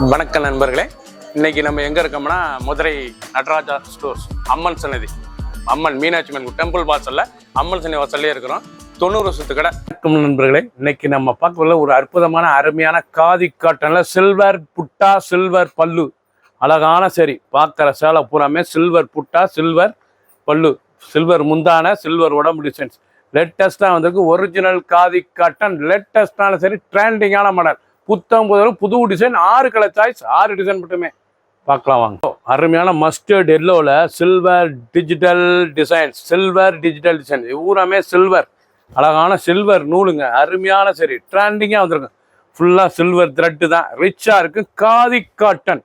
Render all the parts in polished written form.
வணக்கம் நண்பர்களே, இன்னைக்கு நம்ம எங்க இருக்கோம்னா மதுரை நடராஜா ஸ்டோர்ஸ் அம்மன் சன்னதி, அம்மன் மீனாட்சி அம்மன் டெம்பிள் வாசல்ல அம்மன் சன்னதி வாசல்லே இருக்கிறோம். 90 வருஷத்து கடை. நண்பர்களே, இன்னைக்கு நம்ம பார்க்கல ஒரு அற்புதமான அருமையான காதி காட்டன்ல சில்வர் புட்டா சில்வர் பல்லு, அழகான சரி பார்க்குற சேலை பூராமே சில்வர் புட்டா சில்வர் பல்லு, சில்வர் முந்தான சில்வர் உடம்பு டிசைன்ஸ் லேட்டஸ்டாக வந்திருக்கு. ஒரிஜினல் காதி காட்டன் லேட்டஸ்டான சரி ட்ரெண்டிங்கான மாடல், புத்தம் புது டிசைன், 6 கலர் சாய்ஸ், 6 டிசைன் மட்டுமே பார்க்கலாம் வாங்க. அருமையான மஸ்டர்ட் எல்லோவில் silver digital designs, silver digital design ஊராமே சில்வர், அழகான சில்வர் நூலுங்க, அருமையான சரி ட்ரெண்டிங்காக வந்திருக்கு. ஃபுல்லாக சில்வர் த்ரெட்டு தான், ரிச்சாக இருக்குது. காதி காட்டன்,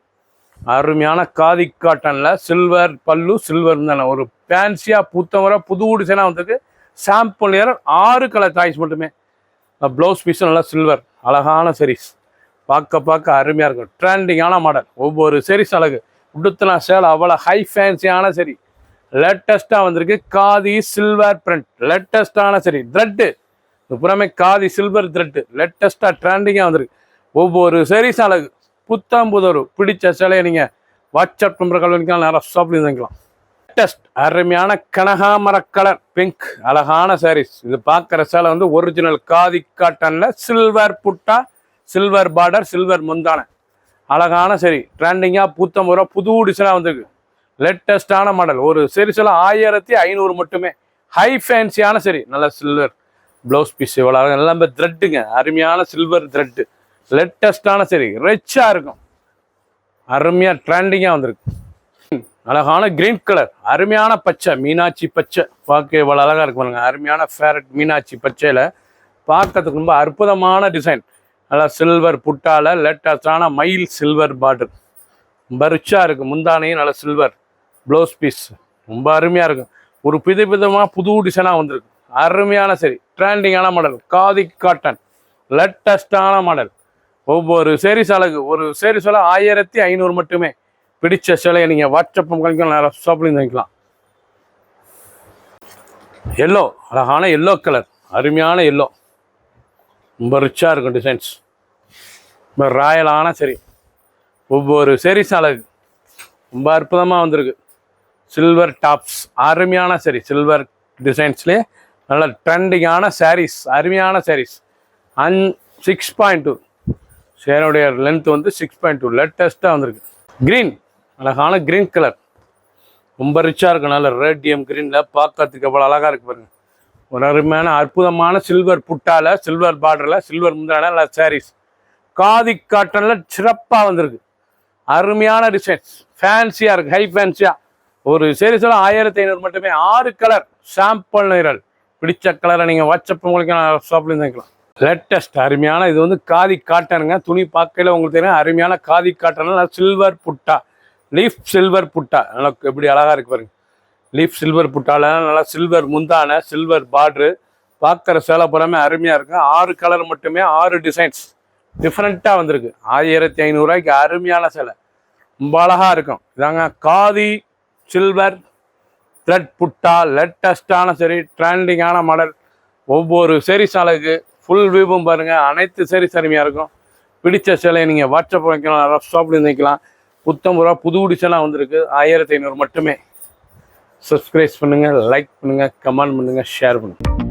அருமையான காதி காட்டனில் சில்வர் பல்லு சில்வர் தானே, ஒரு ஃபேன்சியாக புத்தம் புது டிசைனாக வந்திருக்கு. சாம்பிள் நேர் 6 கலர் சாய்ஸ் மட்டுமே. ப்ளவுஸ் பீஸும் நல்லா சில்வர், அழகான செரிஸ், பார்க்க அருமையாக இருக்கும். ட்ரெண்டிங்கான மாடல், ஒவ்வொரு செரிஸ் அழகு. உடுத்தினா சேலை அவ்வளோ ஹை ஃபேன்சியான சரி, லேட்டஸ்ட்டாக வந்திருக்கு. காதி சில்வர் பிரிண்ட், லேட்டஸ்டான சரி த்ரெட்டு, இது புறமே காதி சில்வர் த்ரெட்டு, லேட்டஸ்ட்டாக ட்ரெண்டிங்காக வந்திருக்கு. ஒவ்வொரு செரிஸ் அழகு, புத்தம்புதொரு. பிடிச்ச சேலையை நீங்கள் வாட்ஸ்அப் நம்பர் கல்விக்கலாம், நேரம் ஷாப்லேயும் வாங்கிக்கலாம். லேட்டஸ்ட் அருமையான கனகாமர கலர் பிங்க், அழகான சாரீஸ். இது பார்க்குற சேலை வந்து ஒரிஜினல் காதி காட்டனில் சில்வர் புட்டா சில்வர் பார்டர் சில்வர் முந்தான, அழகான சரி ட்ரெண்டிங்காக புத்தம்பது ரூபா புது டிசைனாக வந்திருக்கு. லேட்டஸ்டான மாடல், ஒரு சீரிஸில் 1500 மட்டுமே. ஹை ஃபேன்சியான சரி, நல்ல சில்வர் ப்ளவுஸ் பீஸ், இவ்வளோ எல்லாமே த்ரெட்டுங்க, அருமையான சில்வர் த்ரெட்டு, லேட்டஸ்டான சரி ரிச்சாக இருக்கும், அருமையாக ட்ரெண்டிங்காக வந்திருக்கு. அழகான கிரீன் கலர், அருமையான பச்சை மீனாட்சி பச்சை, பார்க்க இவ்வளோ அழகாக இருக்கு பாருங்க. அருமையான ஃபேரட் மீனாட்சி பச்சையில் பார்க்கறதுக்கு ரொம்ப அற்புதமான டிசைன், நல்லா சில்வர் புட்டால லேட்டஸ்டான மயில் சில்வர் பார்டர், ரொம்ப ரிச்சாக இருக்குது. முந்தானையும் நல்ல சில்வர் ப்ளவுஸ் பீஸ், ரொம்ப அருமையாக இருக்கும். ஒரு விதமாக புது டிசைனாக வந்திருக்கு, அருமையான சரி ட்ரெண்டிங்கான மாடல். காதி காட்டன் லேட்டஸ்டான மாடல், ஒவ்வொரு சேரீஸ் அழகு. ஒரு சேரீஸ் 1500 மட்டுமே. பிடிச்ச சிலையை நீங்கள் வாட்ஸ்அப் கழிக்கலாம், நேரம் ஷாப்லேயும் வாங்கிக்கலாம். எல்லோ, அழகான எல்லோ கலர், அருமையான எல்லோ, ரொம்ப ரிச்சாக இருக்கும் டிசைன்ஸ், ரொம்ப ராயலான சரி. ஒவ்வொரு சேரீஸ் அழகு, ரொம்ப அற்புதமாக வந்திருக்கு. சில்வர் டாப்ஸ், அருமையான சரி சில்வர் டிசைன்ஸ்லேயே நல்ல ட்ரெண்டிங்கான சாரீஸ், அருமையான சாரீஸ். 6.2 சேரோடைய லென்த் வந்து 6.2, லேட்டஸ்ட்டாக வந்திருக்கு. க்ரீன், அழகான க்ரீன் கலர், ரொம்ப ரிச்சாக இருக்கும். நல்ல ரேடியம் க்ரீனில் பார்க்கறதுக்கு எவ்வளோ அழகாக இருக்குது பாருங்க. ஒரு அருமையான அற்புதமான சில்வர் புட்டால சில்வர் பார்டரில் சில்வர் முந்தான நல்ல சாரீஸ், காதி காட்டனில் சிறப்பாக வந்திருக்கு. அருமையான டிசைன்ஸ், ஃபேன்சியாக இருக்குது, ஹை ஃபேன்சியாக. ஒரு சீரிஸில் 1500 மட்டுமே. 6 கலர் சாம்பிள் நிறல். பிடிச்ச கலரை நீங்கள் வாட்ஸ்அப் உங்களுக்கு ஷாப்லேயும் வாங்கிக்கலாம். லேட்டஸ்ட் அருமையான, இது வந்து காதி காட்டனுங்க. துணி பார்க்கல உங்களுக்கு தெரியும், அருமையான காதி காட்டனில் சில்வர் புட்டா, லீஃப் சில்வர் புட்டா, நல்லா எப்படி அழகாக இருக்கு பாருங்க. லீஃப் சில்வர் புட்டால நல்லா சில்வர் முந்தான சில்வர் பார்டரு, பார்க்குற சேலை புறமே அருமையாக இருக்கும். 6 கலர் மட்டுமே, 6 டிசைன்ஸ் டிஃப்ரெண்ட்டாக வந்திருக்கு. 1500 ரூபாய்க்கு அருமையான சேலை, ரொம்ப அழகாக இருக்கும். இதாங்க காதி சில்வர் த்ரெட் புட்டா, லேட்டஸ்டான சரி ட்ரெண்டிங்கான மாடல். ஒவ்வொரு சேரீஸ் அழகு, ஃபுல் வியூவும் பாருங்கள். அனைத்து சேரீஸ் அருமையாக இருக்கும். பிடிச்ச சேலையை நீங்கள் வாட்ஸ்அப் வைக்கலாம், ஷாப்லேயும் வைக்கலாம். புத்தம்பது ரூபா புது டிசைனாக வந்திருக்கு. 1500 மட்டுமே. சப்ஸ்கிரைப் பண்ணுங்கள், லைக் பண்ணுங்கள், கமெண்ட் பண்ணுங்கள், ஷேர் பண்ணுங்கள்.